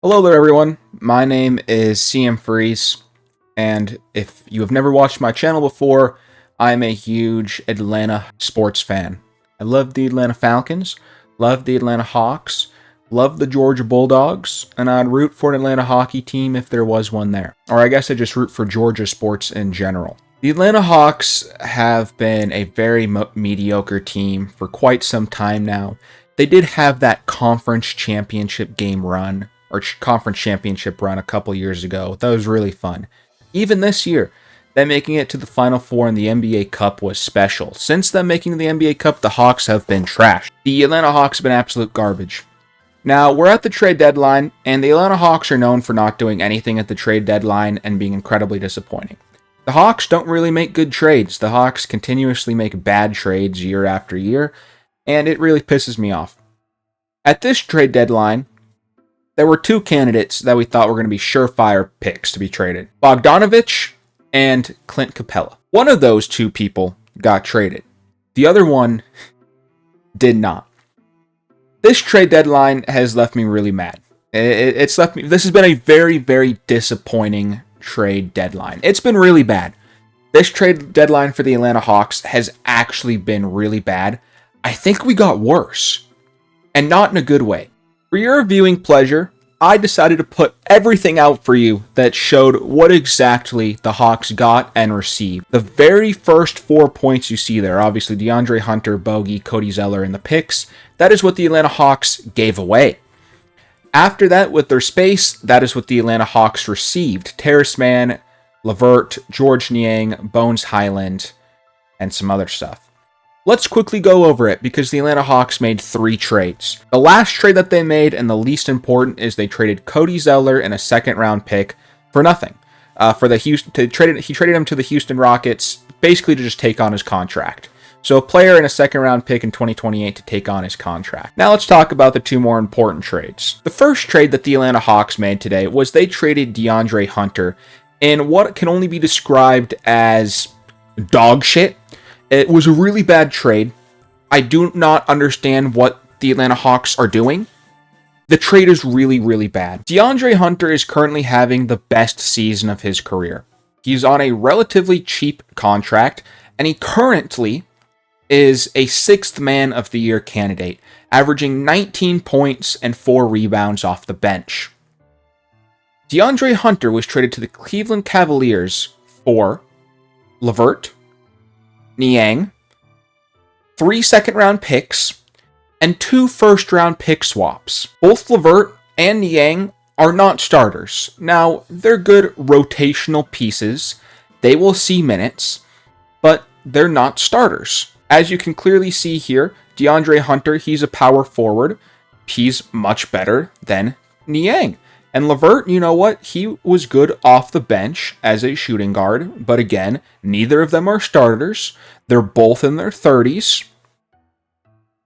Hello there, everyone. My name is CM Freeze, and if you have never watched my channel before, I'm a huge Atlanta sports fan. I love the Atlanta Falcons, love the Atlanta Hawks, love the Georgia Bulldogs, and I'd root for an Atlanta hockey team if there was one there. Or I guess I just root for Georgia sports in general. The Atlanta Hawks have been a very mediocre team for quite some time now. They did have that conference championship game run, or conference championship run a couple years ago. That was really fun. Even this year, them making it to the Final Four in the NBA Cup was special. Since them making the NBA Cup, the Hawks have been trash. The Atlanta Hawks have been absolute garbage. Now, we're at the trade deadline, and the Atlanta Hawks are known for not doing anything at the trade deadline and being incredibly disappointing. The Hawks don't really make good trades. The Hawks continuously make bad trades year after year, and it really pisses me off. At this trade deadline, there were two candidates that we thought were going to be surefire picks to be traded. Bogdanovich and Clint Capella. One of those two people got traded. The other one did not. This trade deadline has left me really mad. This has been a very, very disappointing trade deadline. It's been really bad. This trade deadline for the Atlanta Hawks has actually been really bad. I think we got worse. And not in a good way. For your viewing pleasure, I decided to put everything out for you that showed what exactly the Hawks got and received. The very first 4 points you see there, obviously DeAndre Hunter, Bogey, Cody Zeller, and the picks, that is what the Atlanta Hawks gave away. After that, with their space, that is what the Atlanta Hawks received. Terrence Mann, LeVert, Georges Niang, Bones Hyland, and some other stuff. Let's quickly go over it because the Atlanta Hawks made 3 trades. The last trade that they made, and the least important, is they traded Cody Zeller and a second-round pick for nothing. He traded him to the Houston Rockets, basically to just take on his contract. So a player and a second-round pick in 2028 to take on his contract. Now let's talk about the 2 more important trades. The first trade that the Atlanta Hawks made today was they traded DeAndre Hunter in what can only be described as dog shit. It was a really bad trade. I do not understand what the Atlanta Hawks are doing. The trade is really, really bad. DeAndre Hunter is currently having the best season of his career. He's on a relatively cheap contract, and he currently is a 6th Man of the Year candidate, averaging 19 points and 4 rebounds off the bench. DeAndre Hunter was traded to the Cleveland Cavaliers for LeVert, Niang, 3 second-round picks, and 2 first-round pick swaps. Both LeVert and Niang are not starters. Now, they're good rotational pieces. They will see minutes, but they're not starters. As you can clearly see here, DeAndre Hunter, he's a power forward. He's much better than Niang. And LeVert, you know what? He was good off the bench as a shooting guard. But again, neither of them are starters. They're both in their 30s.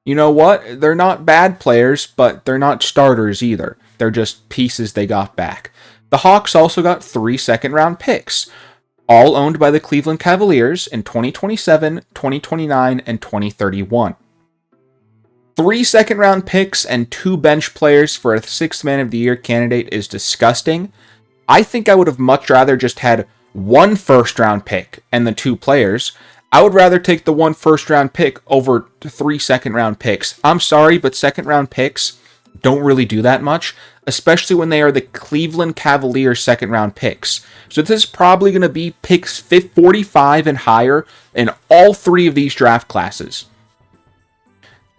You know what? They're not bad players, but they're not starters either. They're just pieces they got back. The Hawks also got 3 second-round picks, all owned by the Cleveland Cavaliers in 2027, 2029, and 2031. 3 second-round picks and 2 bench players for a 6th Man of the Year candidate is disgusting. I think I would have much rather just had 1 first-round pick and the 2 players. I would rather take the 1 first-round pick over 3 second-round picks. I'm sorry, but second-round picks don't really do that much, especially when they are the Cleveland Cavaliers second-round picks. So this is probably going to be picks 45 and higher in all 3 of these draft classes.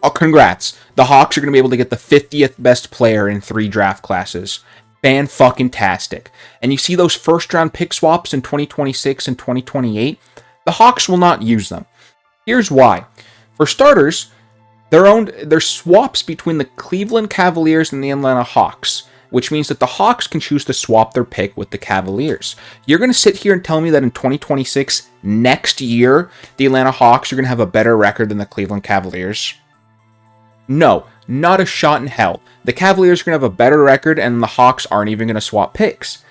Oh, congrats. The Hawks are going to be able to get the 50th best player in 3 draft classes. Fan-fucking-tastic. And you see those first-round pick swaps in 2026 and 2028? The Hawks will not use them. Here's why. For starters, they're swaps between the Cleveland Cavaliers and the Atlanta Hawks, which means that the Hawks can choose to swap their pick with the Cavaliers. You're going to sit here and tell me that in 2026, next year, the Atlanta Hawks are going to have a better record than the Cleveland Cavaliers? No, not a shot in hell. The Cavaliers are going to have a better record, and the Hawks aren't even going to swap picks.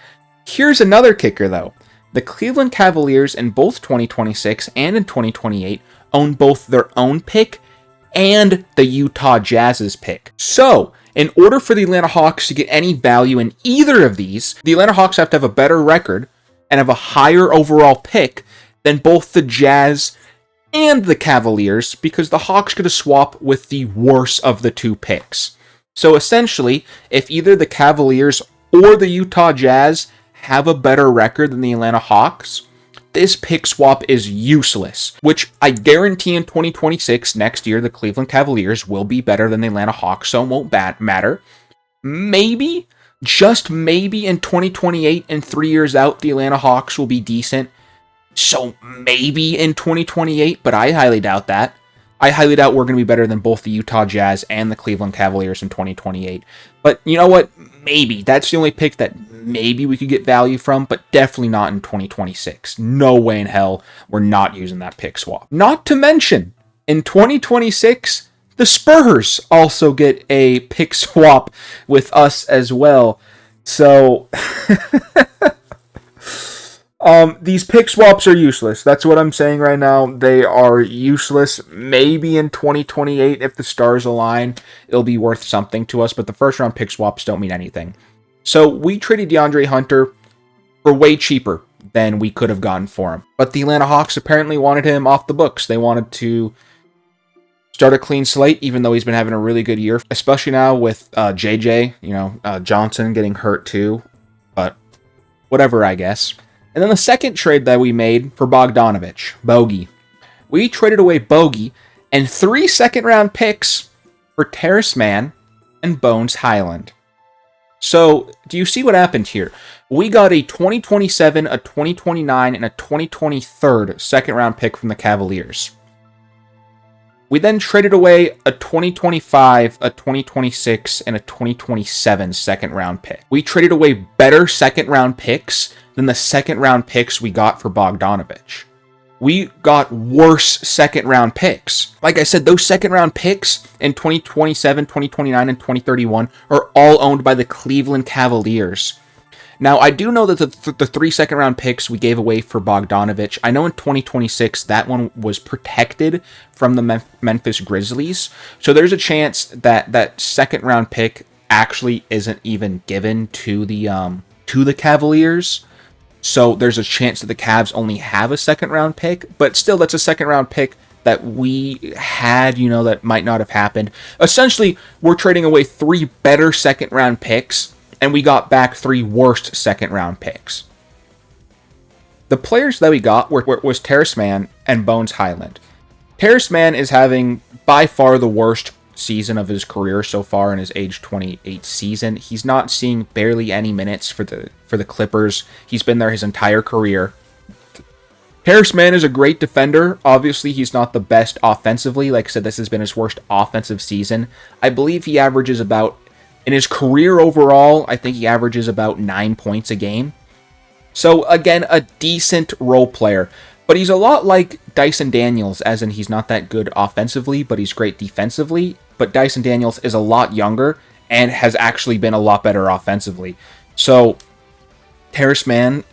Here's another kicker, though. The Cleveland Cavaliers in both 2026 and in 2028 own both their own pick and the Utah Jazz's pick. So, In order for the Atlanta Hawks to get any value in either of these, the Atlanta Hawks have to have a better record and have a higher overall pick than both the Jazz and the Cavaliers, because the Hawks could have swapped with the worst of the two picks. So essentially, if either the Cavaliers or the Utah Jazz have a better record than the Atlanta Hawks, this pick swap is useless, which I guarantee in 2026, next year, the Cleveland Cavaliers will be better than the Atlanta Hawks, so it won't matter. Maybe, just maybe in 2028 and 3 years out, the Atlanta Hawks will be decent. So maybe in 2028, but I highly doubt that. I highly doubt we're going to be better than both the Utah Jazz and the Cleveland Cavaliers in 2028. But you know what? Maybe. That's the only pick that maybe we could get value from, but definitely not in 2026. No way in hell we're not using that pick swap. Not to mention, in 2026, the Spurs also get a pick swap with us as well. So... these pick swaps are useless. That's what I'm saying right now. They are useless. Maybe in 2028, if the stars align, it'll be worth something to us, but the first round pick swaps don't mean anything. So we traded DeAndre Hunter for way cheaper than we could have gotten for him. But the Atlanta Hawks apparently wanted him off the books. They wanted to start a clean slate, even though he's been having a really good year, especially now with JJ, Johnson getting hurt too. But whatever, I guess. And then the second trade that we made for Bogdanovich, Bogey. We traded away Bogey and 3 second-round picks for Terrence Mann and Bones Hyland. So, do you see what happened here? We got a 2027, a 2029, and a 2023 second-round pick from the Cavaliers. We then traded away a 2025, a 2026, and a 2027 second-round pick. We traded away better second-round picks than the second-round picks we got for Bogdanovich. We got worse second-round picks. Like I said, those second-round picks in 2027, 2029, and 2031 are all owned by the Cleveland Cavaliers. Now, I do know that the 3 second-round picks we gave away for Bogdanovich, I know in 2026 that one was protected from the Memphis Grizzlies. So there's a chance that that second-round pick actually isn't even given to the Cavaliers. So there's a chance that the Cavs only have a second-round pick, but still, that's a second-round pick that we had, that might not have happened. Essentially, we're trading away 3 better second-round picks, and we got back 3 worst second-round picks. The players that we got was Terrence Mann and Bones Hyland. Terrence Mann is having by far the worst season of his career so far in his age 28 season. He's not seeing barely any minutes for the Clippers. He's been there his entire career. Terrence Mann is a great defender. Obviously, he's not the best offensively. Like I said, this has been his worst offensive season. I believe he averages about, in his career overall, I think he averages about 9 points a game. So again, a decent role player. But he's a lot like Dyson Daniels, as in he's not that good offensively, but he's great defensively. But Dyson Daniels is a lot younger and has actually been a lot better offensively. So, Terrence Mann,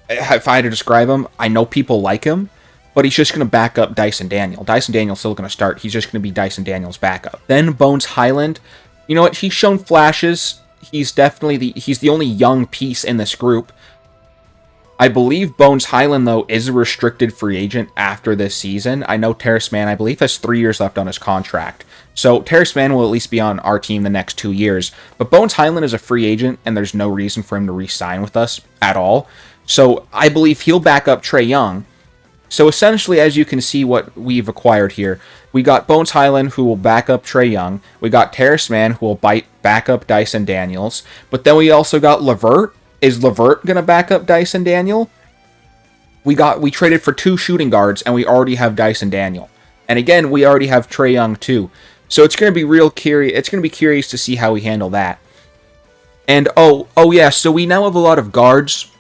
if I had to describe him, I know people like him, but he's just going to back up Dyson Daniels. Dyson Daniels still going to start. He's just going to be Dyson Daniels' backup. Then Bones Hyland, you know what? He's shown flashes. He's definitely he's the only young piece in this group. I believe Bones Hyland, though, is a restricted free agent after this season. I know Terrence Mann, I believe, has 3 years left on his contract. So Terrence Mann will at least be on our team the next 2 years. But Bones Hyland is a free agent, and there's no reason for him to re-sign with us at all. So I believe he'll back up Trae Young. So essentially, as you can see what we've acquired here, we got Bones Hyland, who will back up Trae Young. We got Terrence Mann, who will back up Dyson Daniels. But then we also got LeVert. Is LeVert going to back up Dyson Daniel? We traded for 2 shooting guards, and we already have Dyson Daniel. And again, we already have Trae Young, too. So it's going to be real curious. It's going to be curious to see how we handle that. And, oh yeah, so we now have a lot of guards.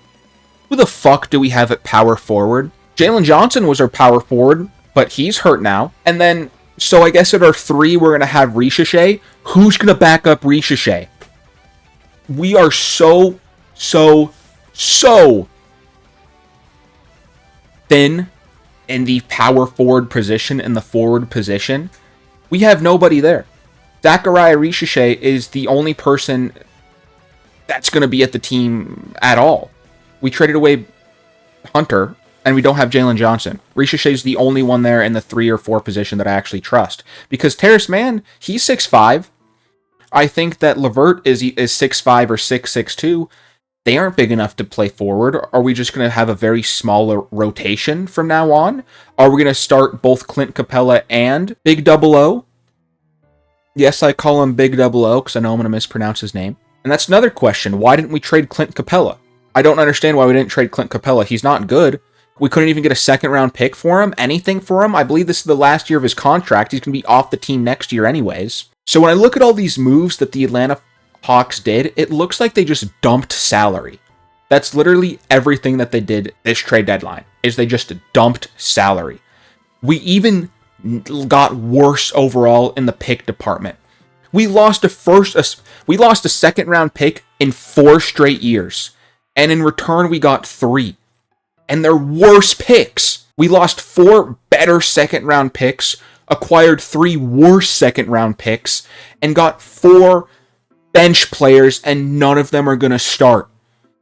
Who the fuck do we have at power forward? Jalen Johnson was our power forward, but he's hurt now. And then, so I guess at our 3, we're going to have Ricochet. Who's going to back up Ricochet? We are so thin in the power forward position, in the forward position. We have nobody there. Zachariah Richeche is the only person that's going to be at the team at all. We traded away Hunter, and we don't have Jalen Johnson. Richeche is the only one there in the 3 or 4 position that I actually trust. Because Terrace Mann, he's 6'5". I think that Levert is 6'5" or 6'2". They aren't big enough to play forward. Are we just going to have a very small rotation from now on? Are we going to start both Clint Capella and Big Double O? Yes, I call him Big Double O because I know I'm going to mispronounce his name. And that's another question. Why didn't we trade Clint Capella? I don't understand why we didn't trade Clint Capella. He's not good. We couldn't even get a second-round pick for him, anything for him. I believe this is the last year of his contract. He's going to be off the team next year anyways. So when I look at all these moves that the Atlanta Hawks did, it looks like they just dumped salary. That's literally everything that they did this trade deadline, is they just dumped salary. We even got worse overall in the pick department. We lost a second-round pick in 4 straight years, and in return we got 3. And they're worse picks. We lost 4 better second-round picks, acquired 3 worse second-round picks, and got 4 bench players, and none of them are going to start.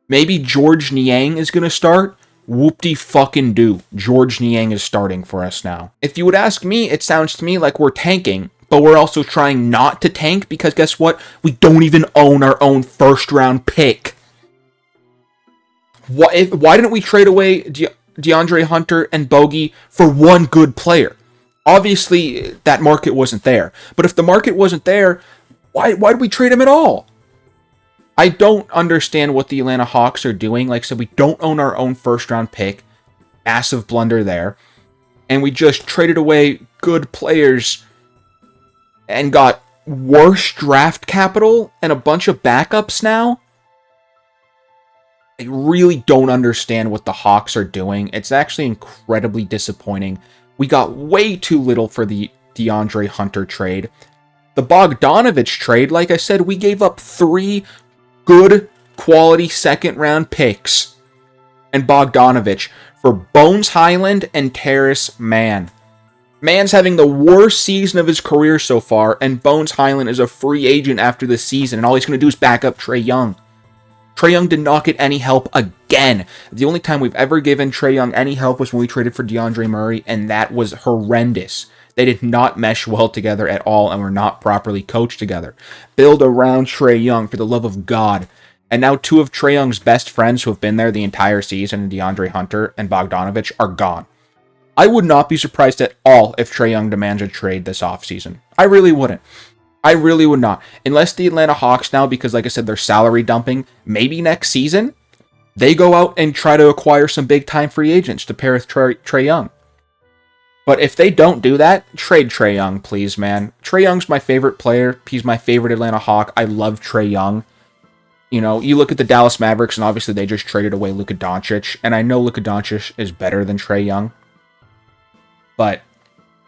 Maybe George Niang is going to start. Whoop-de-fucking-do. George Niang is starting for us now. If you would ask me, it sounds to me like we're tanking, but we're also trying not to tank because guess what? We don't even own our own first-round pick. Why didn't we trade away DeAndre Hunter and Bogey for one good player? Obviously, that market wasn't there. But if the market wasn't there, why did we trade him at all? I don't understand what the Atlanta Hawks are doing. Like I said, we don't own our own first-round pick. Massive blunder there. And we just traded away good players and got worse draft capital and a bunch of backups now. I really don't understand what the Hawks are doing. It's actually incredibly disappointing. We got way too little for the DeAndre Hunter trade. The Bogdanovich trade, like I said, we gave up 3 good quality second-round picks and Bogdanovich for Bones Hyland and Terrace Mann. Mann's having the worst season of his career so far, and Bones Hyland is a free agent after this season, and all he's going to do is back up Trae Young. Trae Young did not get any help again. The only time we've ever given Trae Young any help was when we traded for DeAndre Murray, and that was horrendous. They did not mesh well together at all and were not properly coached together. Build around Trae Young, for the love of God. And now 2 of Trae Young's best friends who have been there the entire season, DeAndre Hunter and Bogdanovich, are gone. I would not be surprised at all if Trae Young demands a trade this offseason. I really wouldn't. I really would not. Unless the Atlanta Hawks now, because like I said, they're salary dumping, maybe next season, they go out and try to acquire some big-time free agents to pair with Trae Young. But if they don't do that, trade Trae Young, please, man. Trae Young's my favorite player. He's my favorite Atlanta Hawk. I love Trae Young. You know, you look at the Dallas Mavericks, and obviously they just traded away Luka Doncic, and I know Luka Doncic is better than Trae Young. But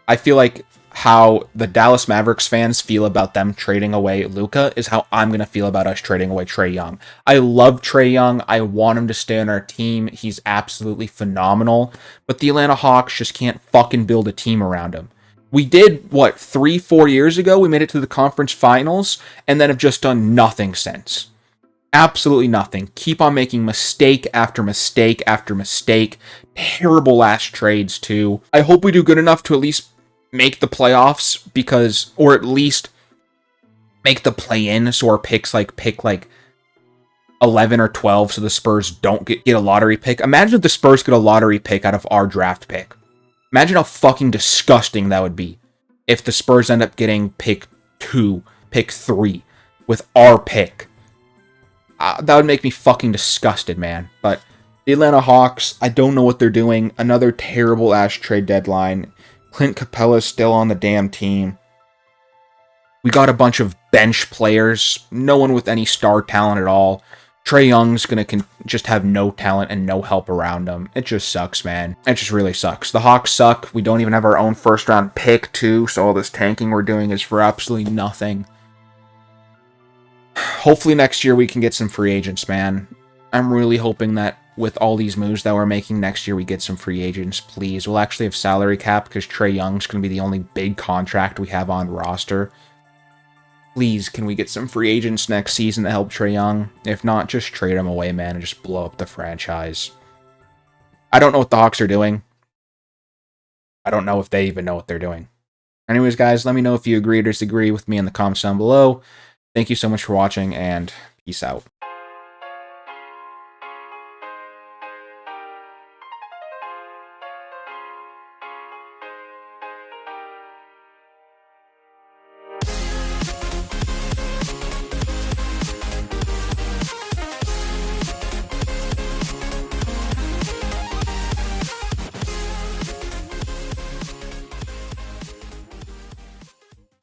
I feel like how the Dallas Mavericks fans feel about them trading away Luka is how I'm going to feel about us trading away Trae Young. I love Trae Young. I want him to stay on our team. He's absolutely phenomenal. But the Atlanta Hawks just can't fucking build a team around him. We did, 3-4 years ago? We made it to the conference finals and then have just done nothing since. Absolutely nothing. Keep on making mistake after mistake after mistake. Terrible ass trades, too. I hope we do good enough to at least make the playoffs, or at least make the play-in, so our picks pick 11 or 12, so the Spurs don't get a lottery pick. Imagine if the Spurs get a lottery pick out of our draft pick. Imagine how fucking disgusting that would be if the Spurs end up getting pick 2, pick 3, with our pick. That would make me fucking disgusted, man. But the Atlanta Hawks, I don't know what they're doing. Another terrible ass trade deadline. Clint Capella's still on the damn team. We got a bunch of bench players. No one with any star talent at all. Trae Young's going to just have no talent and no help around him. It just sucks, man. It just really sucks. The Hawks suck. We don't even have our own first-round pick, too, so all this tanking we're doing is for absolutely nothing. Hopefully next year we can get some free agents, man. I'm really hoping that with all these moves that we're making next year, we get some free agents, please. We'll actually have salary cap because Trae Young's going to be the only big contract we have on roster. Please, can we get some free agents next season to help Trae Young? If not, just trade him away, man, and just blow up the franchise. I don't know what the Hawks are doing. I don't know if they even know what they're doing. Anyways, guys, let me know if you agree or disagree with me in the comments down below. Thank you so much for watching, and peace out.